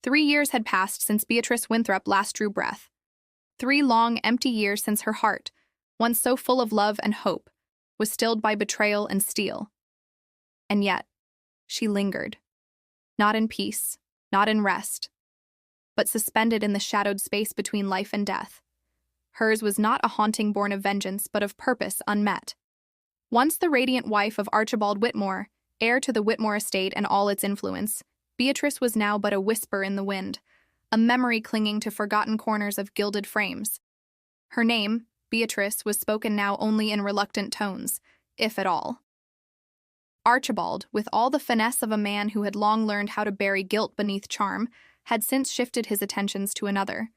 3 years had passed since Beatrice Winthrop last drew breath. 3 long, empty years since her heart, once so full of love and hope, was stilled by betrayal and steel. And yet, she lingered. Not in peace, not in rest, but suspended in the shadowed space between life and death. Hers was not a haunting born of vengeance, but of purpose unmet. Once the radiant wife of Archibald Whitmore, heir to the Whitmore estate and all its influence, Beatrice was now but a whisper in the wind, a memory clinging to forgotten corners of gilded frames. Her name, Beatrice, was spoken now only in reluctant tones, if at all. Archibald, with all the finesse of a man who had long learned how to bury guilt beneath charm, had since shifted his attentions to another.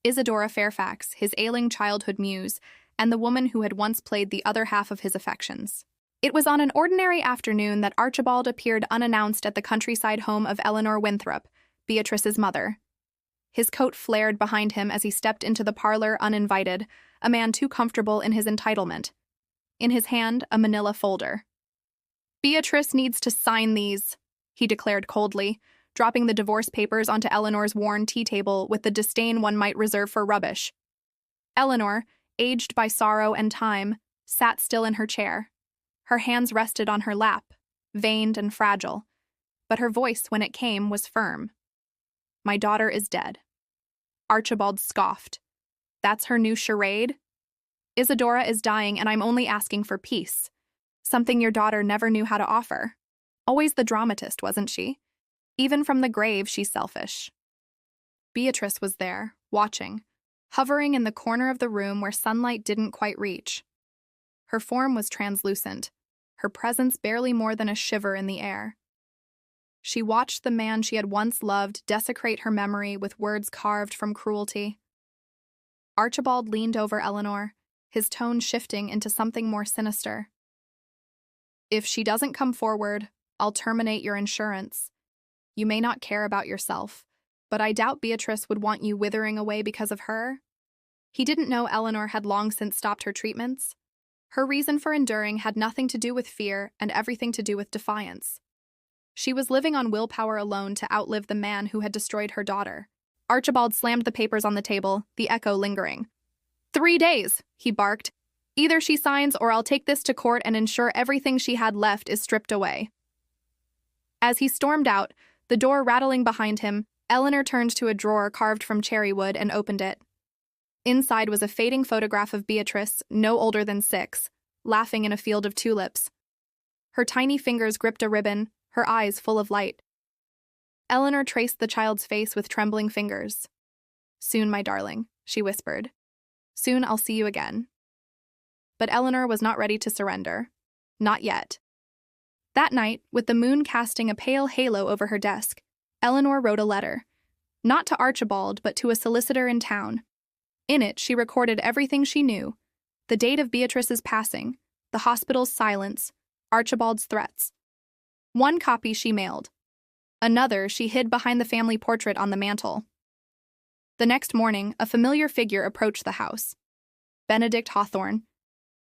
Isadora Fairfax, his ailing childhood muse, and the woman who had once played the other half of his affections. It was on an ordinary afternoon that Archibald appeared unannounced at the countryside home of Eleanor Winthrop, Beatrice's mother. His coat flared behind him as he stepped into the parlor uninvited, a man too comfortable in his entitlement. In his hand, a manila folder. "Beatrice needs to sign these," he declared coldly, dropping the divorce papers onto Eleanor's worn tea table with the disdain one might reserve for rubbish. Eleanor, aged by sorrow and time, sat still in her chair. Her hands rested on her lap, veined and fragile, but her voice, when it came, was firm. "My daughter is dead." Archibald scoffed. "That's her new charade? Isadora is dying, and I'm only asking for peace. Something your daughter never knew how to offer. Always the dramatist, wasn't she? Even from the grave, she's selfish." Beatrice was there, watching, hovering in the corner of the room where sunlight didn't quite reach. Her form was translucent, her presence barely more than a shiver in the air. She watched the man she had once loved desecrate her memory with words carved from cruelty. Archibald leaned over Eleanor, his tone shifting into something more sinister. "If she doesn't come forward, I'll terminate your insurance. You may not care about yourself, but I doubt Beatrice would want you withering away because of her." He didn't know Eleanor had long since stopped her treatments. Her reason for enduring had nothing to do with fear and everything to do with defiance. She was living on willpower alone to outlive the man who had destroyed her daughter. Archibald slammed the papers on the table, the echo lingering. 3 days, he barked. "Either she signs or I'll take this to court and ensure everything she had left is stripped away." As he stormed out, the door rattling behind him, Eleanor turned to a drawer carved from cherry wood and opened it. Inside was a fading photograph of Beatrice, no older than 6, laughing in a field of tulips. Her tiny fingers gripped a ribbon, her eyes full of light. Eleanor traced the child's face with trembling fingers. "Soon, my darling," she whispered. "Soon I'll see you again." But Eleanor was not ready to surrender. Not yet. That night, with the moon casting a pale halo over her desk, Eleanor wrote a letter. Not to Archibald, but to a solicitor in town. In it, she recorded everything she knew: the date of Beatrice's passing, the hospital's silence, Archibald's threats. One copy she mailed. Another she hid behind the family portrait on the mantel. The next morning, a familiar figure approached the house. Benedict Hawthorne.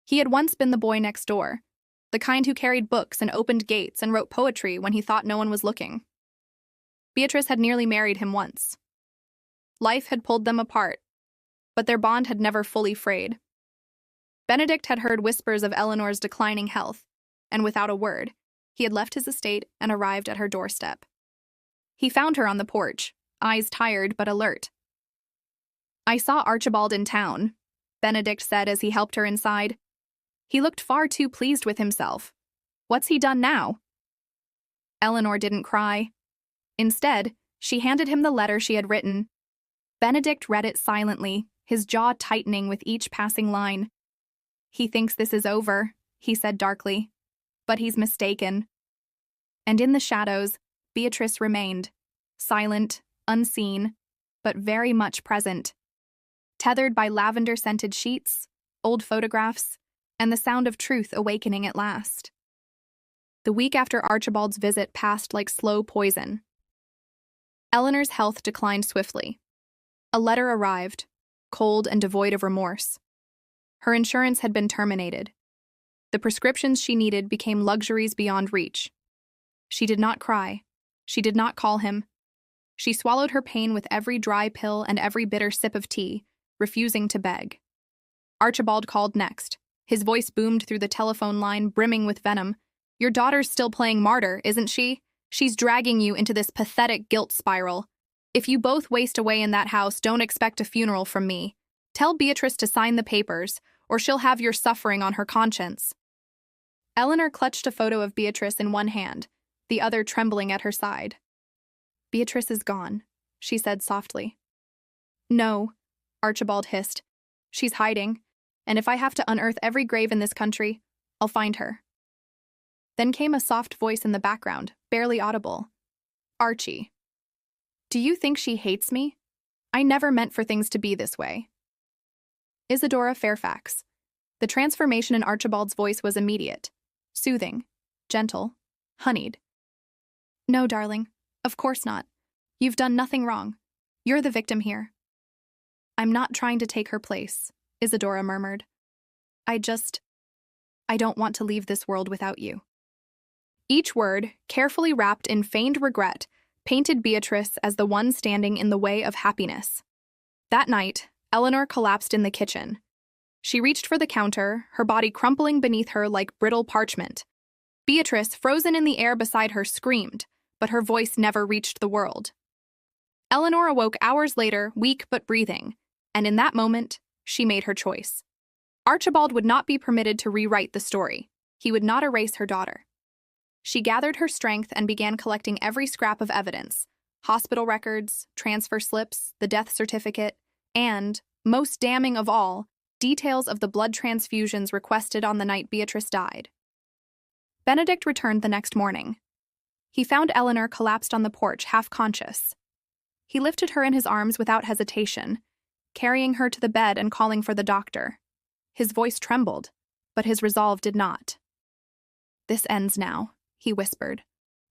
He had once been the boy next door, the kind who carried books and opened gates and wrote poetry when he thought no one was looking. Beatrice had nearly married him once. Life had pulled them apart, but their bond had never fully frayed. Benedict had heard whispers of Eleanor's declining health, and without a word, he had left his estate and arrived at her doorstep. He found her on the porch, eyes tired but alert. "I saw Archibald in town," Benedict said as he helped her inside. "He looked far too pleased with himself. What's he done now?" Eleanor didn't cry. Instead, she handed him the letter she had written. Benedict read it silently, his jaw tightening with each passing line. "He thinks this is over," he said darkly. "But he's mistaken." And in the shadows, Beatrice remained, silent, unseen, but very much present. Tethered by lavender-scented sheets, old photographs, and the sound of truth awakening at last. The week after Archibald's visit passed like slow poison. Eleanor's health declined swiftly. A letter arrived, cold and devoid of remorse. Her insurance had been terminated. The prescriptions she needed became luxuries beyond reach. She did not cry. She did not call him. She swallowed her pain with every dry pill and every bitter sip of tea, refusing to beg. Archibald called next. His voice boomed through the telephone line, brimming with venom. "Your daughter's still playing martyr, isn't she? She's dragging you into this pathetic guilt spiral. If you both waste away in that house, don't expect a funeral from me. Tell Beatrice to sign the papers, or she'll have your suffering on her conscience." Eleanor clutched a photo of Beatrice in one hand, the other trembling at her side. "Beatrice is gone," she said softly. "No," Archibald hissed. "She's hiding, and if I have to unearth every grave in this country, I'll find her." Then came a soft voice in the background, barely audible. "Archie. Do you think she hates me? I never meant for things to be this way." Isadora Fairfax. The transformation in Archibald's voice was immediate, soothing, gentle, honeyed. "No, darling, of course not. You've done nothing wrong. You're the victim here." "I'm not trying to take her place," Isadora murmured. I don't want to leave this world without you." Each word, carefully wrapped in feigned regret, painted Beatrice as the one standing in the way of happiness. That night, Eleanor collapsed in the kitchen. She reached for the counter, her body crumpling beneath her like brittle parchment. Beatrice, frozen in the air beside her, screamed, but her voice never reached the world. Eleanor awoke hours later, weak but breathing, and in that moment, she made her choice. Archibald would not be permitted to rewrite the story. He would not erase her daughter. She gathered her strength and began collecting every scrap of evidence: hospital records, transfer slips, the death certificate, and, most damning of all, details of the blood transfusions requested on the night Beatrice died. Benedict returned the next morning. He found Eleanor collapsed on the porch, half-conscious. He lifted her in his arms without hesitation, carrying her to the bed and calling for the doctor. His voice trembled, but his resolve did not. "This ends now," he whispered,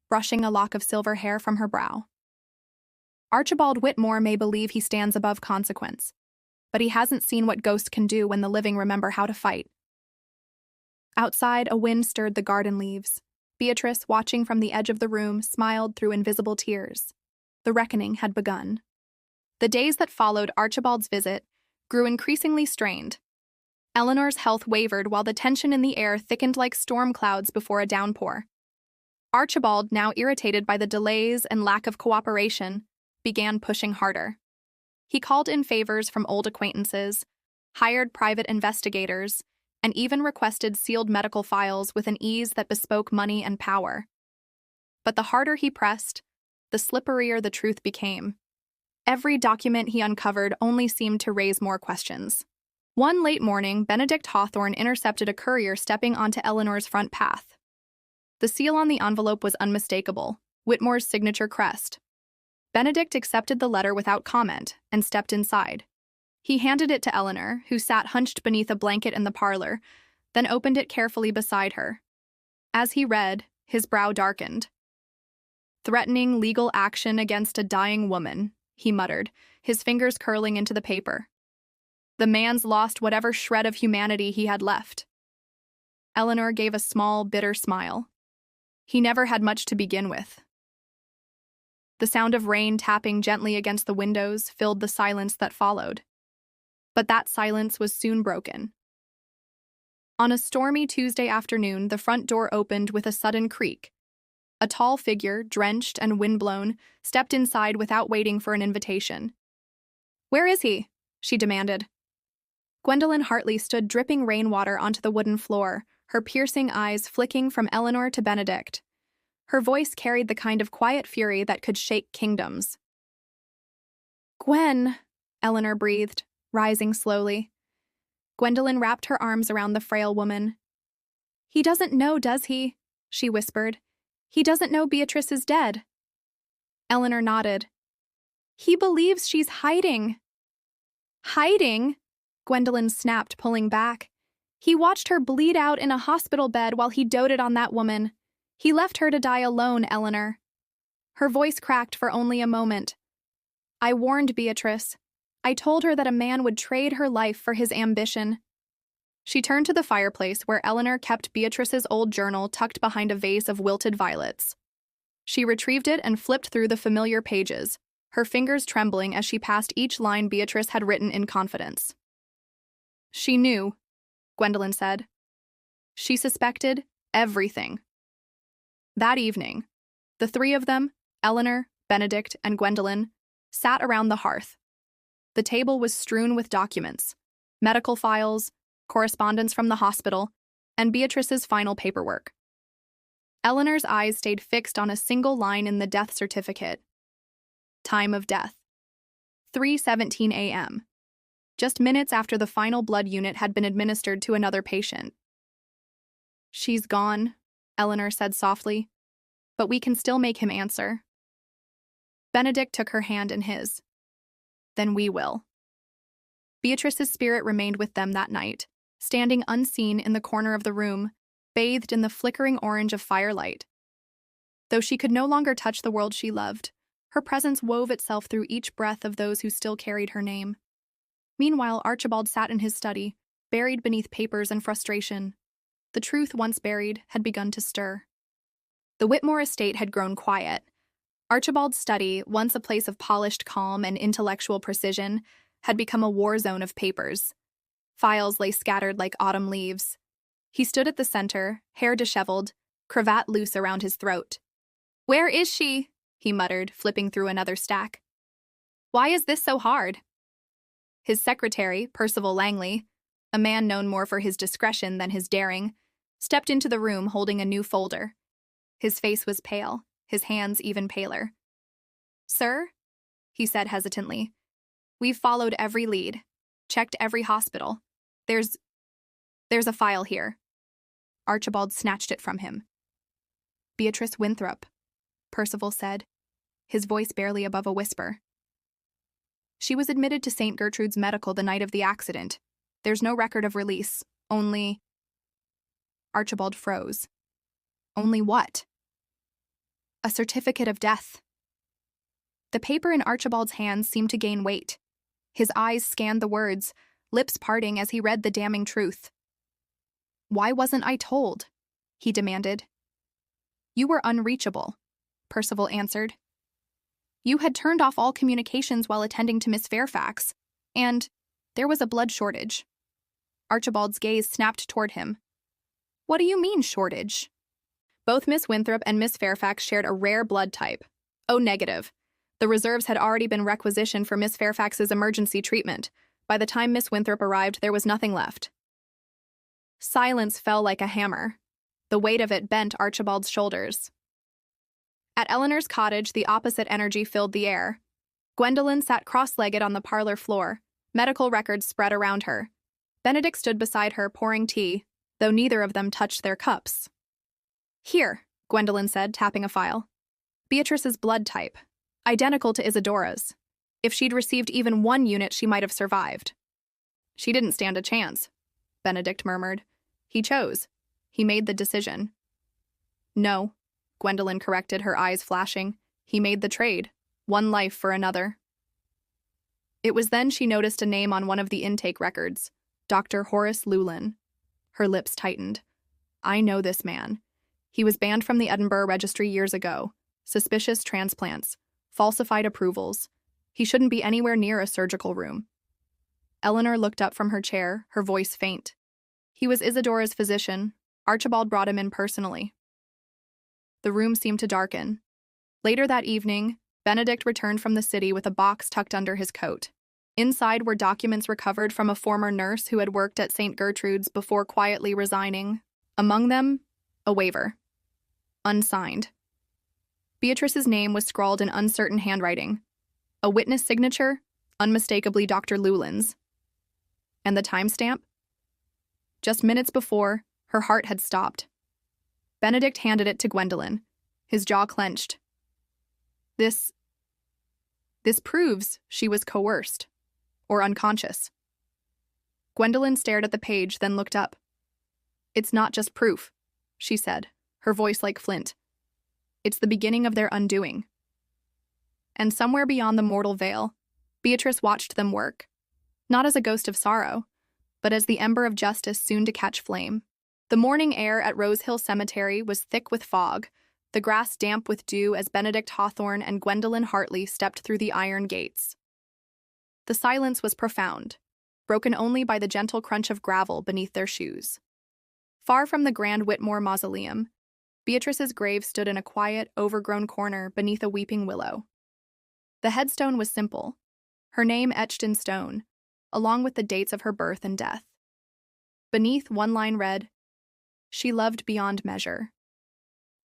brushing a lock of silver hair from her brow. Archibald Whitmore may believe he stands above consequence, but he hasn't seen what ghosts can do when the living remember how to fight. Outside, a wind stirred the garden leaves. Beatrice, watching from the edge of the room, smiled through invisible tears. The reckoning had begun. The days that followed Archibald's visit grew increasingly strained. Eleanor's health wavered while the tension in the air thickened like storm clouds before a downpour. Archibald, now irritated by the delays and lack of cooperation, began pushing harder. He called in favors from old acquaintances, hired private investigators, and even requested sealed medical files with an ease that bespoke money and power. But the harder he pressed, the slipperier the truth became. Every document he uncovered only seemed to raise more questions. One late morning, Benedict Hawthorne intercepted a courier stepping onto Eleanor's front path. The seal on the envelope was unmistakable, Whitmore's signature crest. Benedict accepted the letter without comment and stepped inside. He handed it to Eleanor, who sat hunched beneath a blanket in the parlor, then opened it carefully beside her. As he read, his brow darkened. "Threatening legal action against a dying woman," he muttered, his fingers curling into the paper. The man's lost whatever shred of humanity he had left. Eleanor gave a small, bitter smile. He never had much to begin with. The sound of rain tapping gently against the windows filled the silence that followed. But that silence was soon broken. On a stormy Tuesday afternoon, the front door opened with a sudden creak. A tall figure, drenched and windblown, stepped inside without waiting for an invitation. "Where is he?" she demanded. Gwendolyn Hartley stood dripping rainwater onto the wooden floor, her piercing eyes flicking from Eleanor to Benedict. Her voice carried the kind of quiet fury that could shake kingdoms. "Gwen," Eleanor breathed, rising slowly. Gwendolyn wrapped her arms around the frail woman. "He doesn't know, does he?" she whispered. "He doesn't know Beatrice is dead." Eleanor nodded. "He believes she's hiding." "Hiding?" Gwendolyn snapped, pulling back. "He watched her bleed out in a hospital bed while he doted on that woman. He left her to die alone, Eleanor." Her voice cracked for only a moment. "I warned Beatrice. I told her that a man would trade her life for his ambition." She turned to the fireplace where Eleanor kept Beatrice's old journal tucked behind a vase of wilted violets. She retrieved it and flipped through the familiar pages, her fingers trembling as she passed each line Beatrice had written in confidence. She knew, Gwendolyn said. She suspected everything. That evening, the three of them, Eleanor, Benedict, and Gwendolyn, sat around the hearth. The table was strewn with documents, medical files, correspondence from the hospital, and Beatrice's final paperwork. Eleanor's eyes stayed fixed on a single line in the death certificate. Time of death: 3:17 a.m., just minutes after the final blood unit had been administered to another patient. She's gone, Eleanor said softly, but we can still make him answer. Benedict took her hand in his. Then we will. Beatrice's spirit remained with them that night, standing unseen in the corner of the room, bathed in the flickering orange of firelight. Though she could no longer touch the world she loved, her presence wove itself through each breath of those who still carried her name. Meanwhile, Archibald sat in his study, buried beneath papers and frustration. The truth once buried had begun to stir. The Whitmore estate had grown quiet. Archibald's study, once a place of polished calm and intellectual precision, had become a war zone of papers. Files lay scattered like autumn leaves. He stood at the center, hair disheveled, cravat loose around his throat. "Where is she?" he muttered, flipping through another stack. "Why is this so hard?" His secretary, Percival Langley, a man known more for his discretion than his daring, stepped into the room holding a new folder. His face was pale, his hands even paler. "Sir," he said hesitantly, "we've followed every lead, checked every hospital. There's a file here." Archibald snatched it from him. "Beatrice Winthrop," Percival said, his voice barely above a whisper. "She was admitted to St. Gertrude's Medical the night of the accident. There's no record of release, only—" Archibald froze. "Only what?" "A certificate of death." The paper in Archibald's hands seemed to gain weight. His eyes scanned the words, lips parting as he read the damning truth. "Why wasn't I told?" he demanded. "You were unreachable," Percival answered. "You had turned off all communications while attending to Miss Fairfax, and there was a blood shortage." Archibald's gaze snapped toward him. "What do you mean, shortage?" Both Miss Winthrop and Miss Fairfax shared a rare blood type. O negative. The reserves had already been requisitioned for Miss Fairfax's emergency treatment. By the time Miss Winthrop arrived, there was nothing left. Silence fell like a hammer. The weight of it bent Archibald's shoulders. At Eleanor's cottage, the opposite energy filled the air. Gwendolyn sat cross-legged on the parlor floor, medical records spread around her. Benedict stood beside her, pouring tea, though neither of them touched their cups. "Here," Gwendolyn said, tapping a file. "Beatrice's blood type. Identical to Isadora's. If she'd received even one unit, she might have survived." "She didn't stand a chance," Benedict murmured. "He chose. He made the decision." "No," Gwendolyn corrected, her eyes flashing. "He made the trade. One life for another." It was then she noticed a name on one of the intake records. Dr. Horace Llewellyn. Her lips tightened. "I know this man. He was banned from the Edinburgh Registry years ago. Suspicious transplants. Falsified approvals. He shouldn't be anywhere near a surgical room." Eleanor looked up from her chair, her voice faint. "He was Isadora's physician. Archibald brought him in personally." The room seemed to darken. Later that evening, Benedict returned from the city with a box tucked under his coat. Inside were documents recovered from a former nurse who had worked at St. Gertrude's before quietly resigning. Among them, a waiver. Unsigned. Beatrice's name was scrawled in uncertain handwriting. A witness signature, unmistakably Dr. Llewellyn's. And the timestamp? Just minutes before, her heart had stopped. Benedict handed it to Gwendolyn, his jaw clenched. This proves she was coerced, or unconscious." Gwendolyn stared at the page, then looked up. "It's not just proof," she said, her voice like flint. "It's the beginning of their undoing." And somewhere beyond the mortal veil, Beatrice watched them work, not as a ghost of sorrow, but as the ember of justice soon to catch flame. The morning air at Rose Hill Cemetery was thick with fog, the grass damp with dew as Benedict Hawthorne and Gwendolyn Hartley stepped through the iron gates. The silence was profound, broken only by the gentle crunch of gravel beneath their shoes. Far from the grand Whitmore mausoleum, Beatrice's grave stood in a quiet, overgrown corner beneath a weeping willow. The headstone was simple, her name etched in stone, along with the dates of her birth and death. Beneath, one line read, "She loved beyond measure."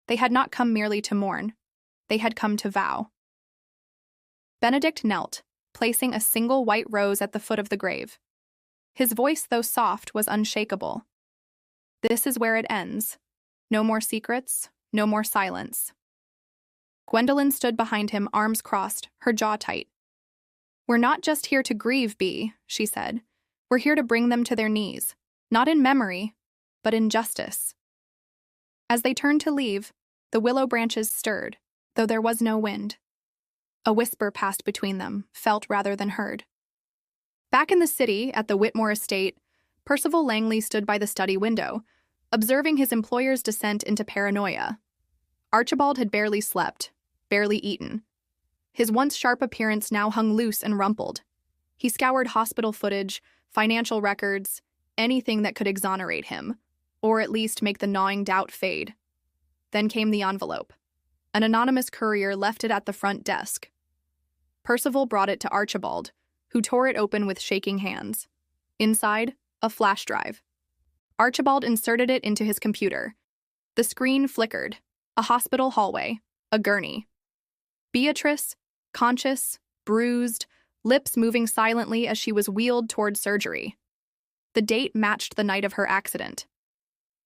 They had not come merely to mourn, they had come to vow. Benedict knelt, placing a single white rose at the foot of the grave. His voice, though soft, was unshakable. "This is where it ends. No more secrets, no more silence." Gwendolyn stood behind him, arms crossed, her jaw tight. "We're not just here to grieve, Bea," she said. "We're here to bring them to their knees, not in memory, but in justice." As they turned to leave, the willow branches stirred, though there was no wind. A whisper passed between them, felt rather than heard. Back in the city, at the Whitmore estate, Percival Langley stood by the study window, observing his employer's descent into paranoia. Archibald had barely slept, barely eaten. His once sharp appearance now hung loose and rumpled. He scoured hospital footage, financial records, anything that could exonerate him, or at least make the gnawing doubt fade. Then came the envelope. An anonymous courier left it at the front desk. Percival brought it to Archibald, who tore it open with shaking hands. Inside, a flash drive. Archibald inserted it into his computer. The screen flickered. A hospital hallway. A gurney. Beatrice, conscious, bruised, lips moving silently as she was wheeled toward surgery. The date matched the night of her accident.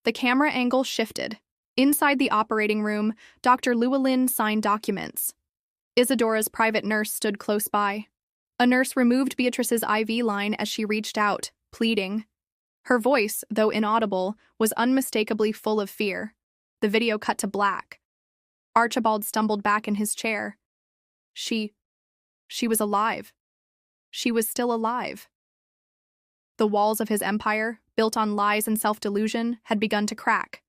The camera angle shifted. Inside the operating room, Dr. Llewellyn signed documents. Isadora's private nurse stood close by. A nurse removed Beatrice's IV line as she reached out, pleading. Her voice, though inaudible, was unmistakably full of fear. The video cut to black. Archibald stumbled back in his chair. She was alive. She was still alive. The walls of his empire, built on lies and self-delusion, had begun to crack.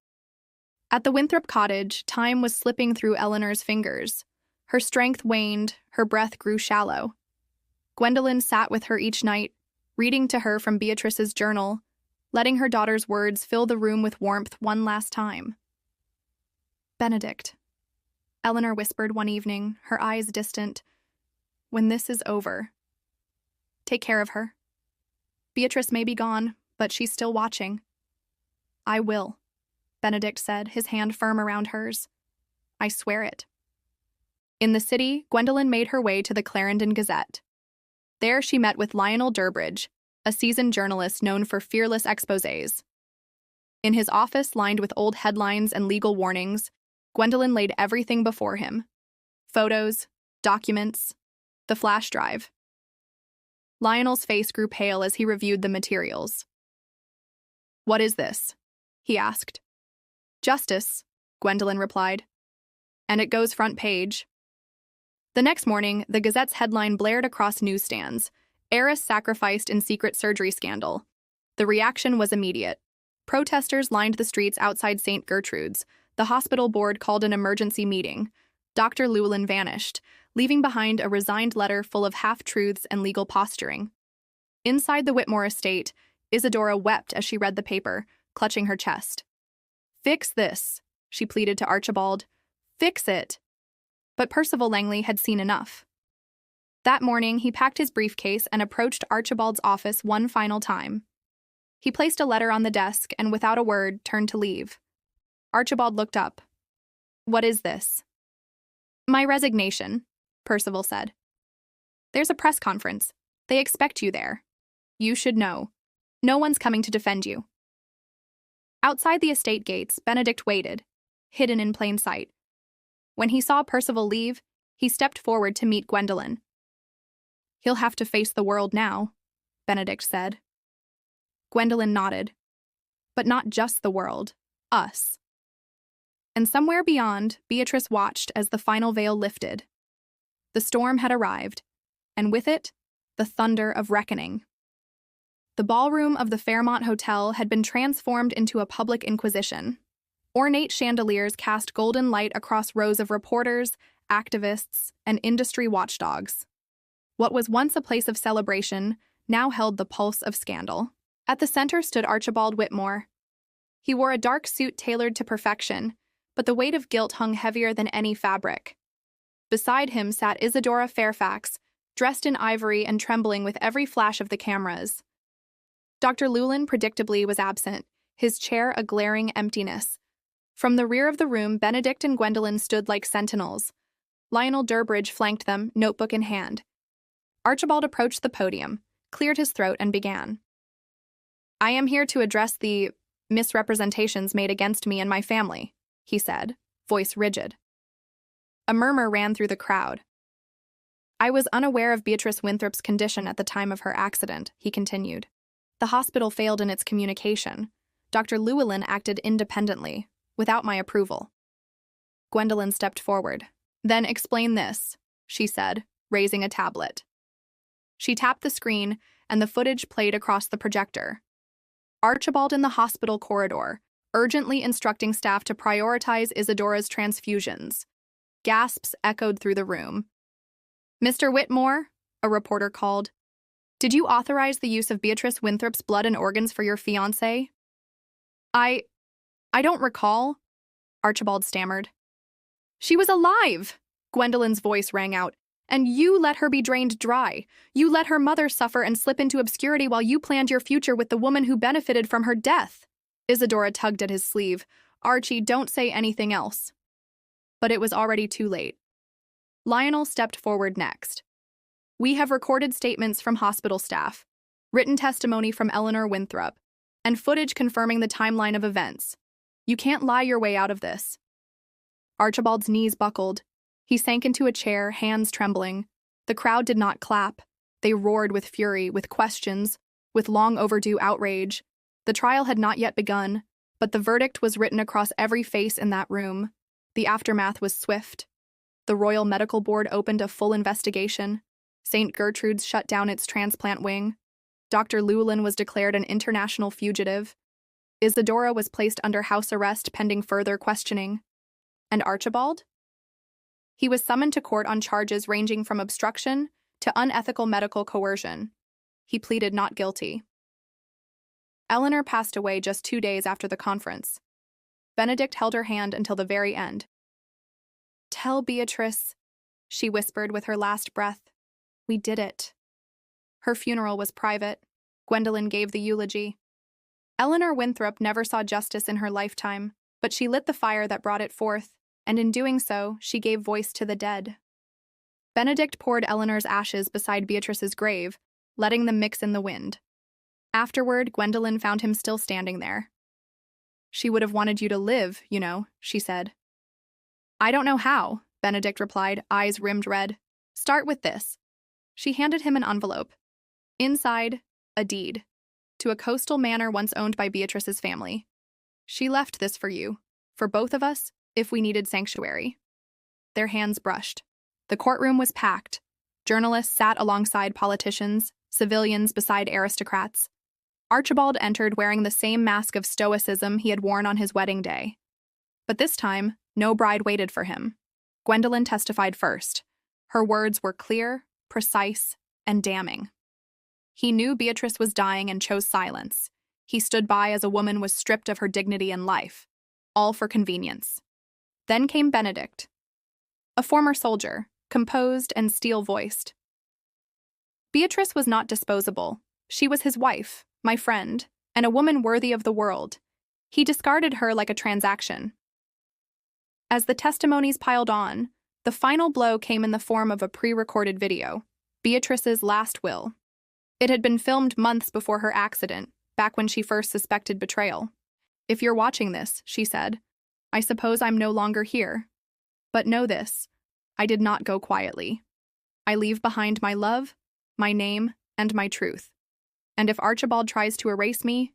At the Winthrop cottage, time was slipping through Eleanor's fingers. Her strength waned, her breath grew shallow. Gwendolyn sat with her each night, reading to her from Beatrice's journal, letting her daughter's words fill the room with warmth one last time. "Benedict," Eleanor whispered one evening, her eyes distant, "when this is over, take care of her. Beatrice may be gone, but she's still watching." "I will," Benedict said, his hand firm around hers. "I swear it." In the city, Gwendolyn made her way to the Clarendon Gazette. There she met with Lionel Durbridge, a seasoned journalist known for fearless exposés. In his office lined with old headlines and legal warnings, Gwendolyn laid everything before him. Photos, documents, the flash drive. Lionel's face grew pale as he reviewed the materials. "What is this?" he asked. "Justice," Gwendolyn replied. "And it goes front page." The next morning, the Gazette's headline blared across newsstands, "Heiress sacrificed in secret surgery scandal." The reaction was immediate. Protesters lined the streets outside St. Gertrude's. The hospital board called an emergency meeting. Dr. Llewellyn vanished, leaving behind a resigned letter full of half-truths and legal posturing. Inside the Whitmore estate, Isadora wept as she read the paper, clutching her chest. "Fix this," she pleaded to Archibald. "Fix it." But Percival Langley had seen enough. That morning, he packed his briefcase and approached Archibald's office one final time. He placed a letter on the desk and, without a word, turned to leave. Archibald looked up. "What is this?" "My resignation," Percival said. "There's a press conference. They expect you there. You should know. No one's coming to defend you." Outside the estate gates, Benedict waited, hidden in plain sight. When he saw Percival leave, he stepped forward to meet Gwendolyn. "He'll have to face the world now," Benedict said. Gwendolyn nodded. "But not just the world. Us." And somewhere beyond, Beatrice watched as the final veil lifted. The storm had arrived, and with it, the thunder of reckoning. The ballroom of the Fairmont Hotel had been transformed into a public inquisition. Ornate chandeliers cast golden light across rows of reporters, activists, and industry watchdogs. What was once a place of celebration now held the pulse of scandal. At the center stood Archibald Whitmore. He wore a dark suit tailored to perfection, but the weight of guilt hung heavier than any fabric. Beside him sat Isadora Fairfax, dressed in ivory and trembling with every flash of the cameras. Dr. Llewellyn predictably was absent, his chair a glaring emptiness. From the rear of the room, Benedict and Gwendolen stood like sentinels. Lionel Durbridge flanked them, notebook in hand. Archibald approached the podium, cleared his throat, and began. "I am here to address the misrepresentations made against me and my family," he said, voice rigid. A murmur ran through the crowd. "I was unaware of Beatrice Winthrop's condition at the time of her accident," he continued. "The hospital failed in its communication. Dr. Llewellyn acted independently, without my approval." Gwendolen stepped forward. "Then explain this," she said, raising a tablet. She tapped the screen, and the footage played across the projector. Archibald in the hospital corridor, urgently instructing staff to prioritize Isadora's transfusions. Gasps echoed through the room. "Mr. Whitmore," a reporter called, "did you authorize the use of Beatrice Winthrop's blood and organs for your fiancé?" I don't recall," Archibald stammered. "She was alive!" Gwendolen's voice rang out. "And you let her be drained dry. You let her mother suffer and slip into obscurity while you planned your future with the woman who benefited from her death." Isadora tugged at his sleeve. "Archie, don't say anything else." But it was already too late. Lionel stepped forward next. "We have recorded statements from hospital staff, written testimony from Eleanor Winthrop, and footage confirming the timeline of events. You can't lie your way out of this." Archibald's knees buckled. He sank into a chair, hands trembling. The crowd did not clap. They roared with fury, with questions, with long overdue outrage. The trial had not yet begun, but the verdict was written across every face in that room. The aftermath was swift. The Royal Medical Board opened a full investigation. St. Gertrude's shut down its transplant wing. Dr. Llewellyn was declared an international fugitive. Isadora was placed under house arrest pending further questioning. And Archibald? He was summoned to court on charges ranging from obstruction to unethical medical coercion. He pleaded not guilty. Eleanor passed away just 2 days after the conference. Benedict held her hand until the very end. "Tell Beatrice," she whispered with her last breath. "We did it." Her funeral was private. Gwendolen gave the eulogy. Eleanor Winthrop never saw justice in her lifetime, but she lit the fire that brought it forth, and in doing so, she gave voice to the dead. Benedict poured Eleanor's ashes beside Beatrice's grave, letting them mix in the wind. Afterward, Gwendolen found him still standing there. "She would have wanted you to live, you know," she said. "I don't know how," Benedict replied, eyes rimmed red. "Start with this." She handed him an envelope. Inside, a deed. To a coastal manor once owned by Beatrice's family. "She left this for you, for both of us, if we needed sanctuary." Their hands brushed. The courtroom was packed. Journalists sat alongside politicians, civilians beside aristocrats. Archibald entered wearing the same mask of stoicism he had worn on his wedding day. But this time, no bride waited for him. Gwendolen testified first. Her words were clear, precise, and damning. He knew Beatrice was dying and chose silence. He stood by as a woman was stripped of her dignity and life, all for convenience. Then came Benedict, a former soldier, composed and steel-voiced. "Beatrice was not disposable. She was his wife, my friend, and a woman worthy of the world. He discarded her like a transaction." As the testimonies piled on, the final blow came in the form of a pre-recorded video, Beatrice's last will. It had been filmed months before her accident, back when she first suspected betrayal. "If you're watching this," she said, "I suppose I'm no longer here. But know this, I did not go quietly. I leave behind my love, my name, and my truth. And if Archibald tries to erase me,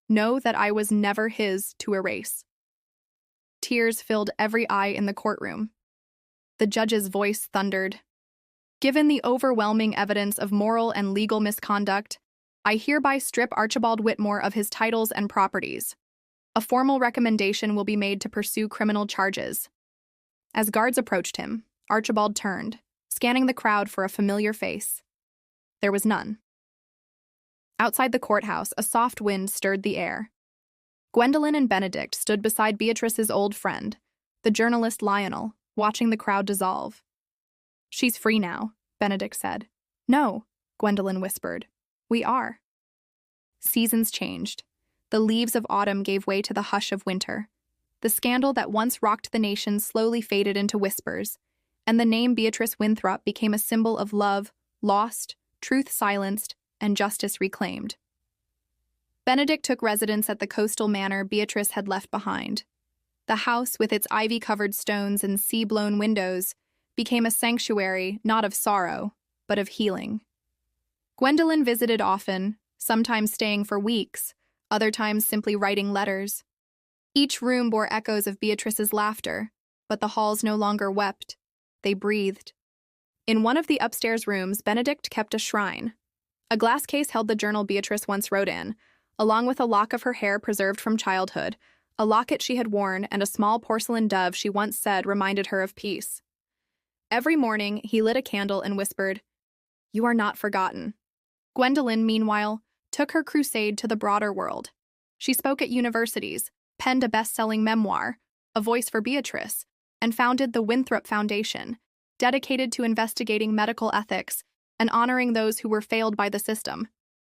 know that I was never his to erase." Tears filled every eye in the courtroom. The judge's voice thundered. "Given the overwhelming evidence of moral and legal misconduct, I hereby strip Archibald Whitmore of his titles and properties. A formal recommendation will be made to pursue criminal charges. As guards approached him, Archibald turned, scanning the crowd for a familiar face. There was none. Outside the courthouse, a soft wind stirred the air. Gwendolyn and Benedict stood beside Beatrice's old friend, the journalist Lionel, watching the crowd dissolve. "She's free now," Benedict said. "No," Gwendolyn whispered. "We are." Seasons changed. The leaves of autumn gave way to the hush of winter. The scandal that once rocked the nation slowly faded into whispers, and the name Beatrice Winthrop became a symbol of love lost, truth silenced, and justice reclaimed. Benedict took residence at the coastal manor Beatrice had left behind. The house, with its ivy-covered stones and sea-blown windows, became a sanctuary not of sorrow, but of healing. Gwendolyn visited often, sometimes staying for weeks, other times simply writing letters. Each room bore echoes of Beatrice's laughter, but the halls no longer wept. They breathed. In one of the upstairs rooms, Benedict kept a shrine. A glass case held the journal Beatrice once wrote in, along with a lock of her hair preserved from childhood, a locket she had worn, and a small porcelain dove she once said reminded her of peace. Every morning, he lit a candle and whispered, "You are not forgotten." Gwendolyn, meanwhile, took her crusade to the broader world. She spoke at universities, penned a best-selling memoir, A Voice for Beatrice, and founded the Winthrop Foundation, dedicated to investigating medical ethics and honoring those who were failed by the system.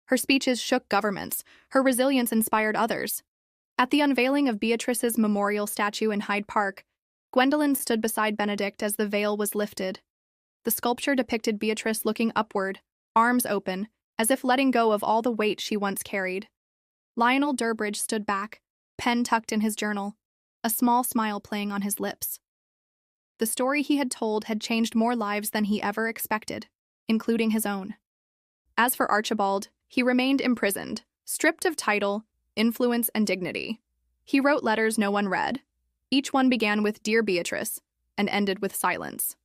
Her speeches shook governments. Her resilience inspired others. At the unveiling of Beatrice's memorial statue in Hyde Park, Gwendolyn stood beside Benedict as the veil was lifted. The sculpture depicted Beatrice looking upward, arms open, as if letting go of all the weight she once carried. Lionel Durbridge stood back, pen tucked in his journal, a small smile playing on his lips. The story he had told had changed more lives than he ever expected, including his own. As for Archibald, he remained imprisoned, stripped of title, influence, and dignity. He wrote letters no one read. Each one began with "Dear Beatrice" and ended with silence.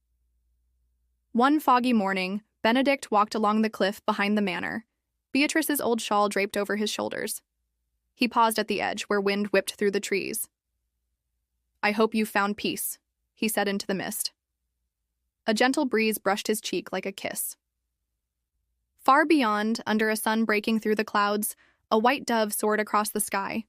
One foggy morning, Benedict walked along the cliff behind the manor, Beatrice's old shawl draped over his shoulders. He paused at the edge where wind whipped through the trees. "I hope you've found peace," he said into the mist. A gentle breeze brushed his cheek like a kiss. Far beyond, under a sun breaking through the clouds, a white dove soared across the sky,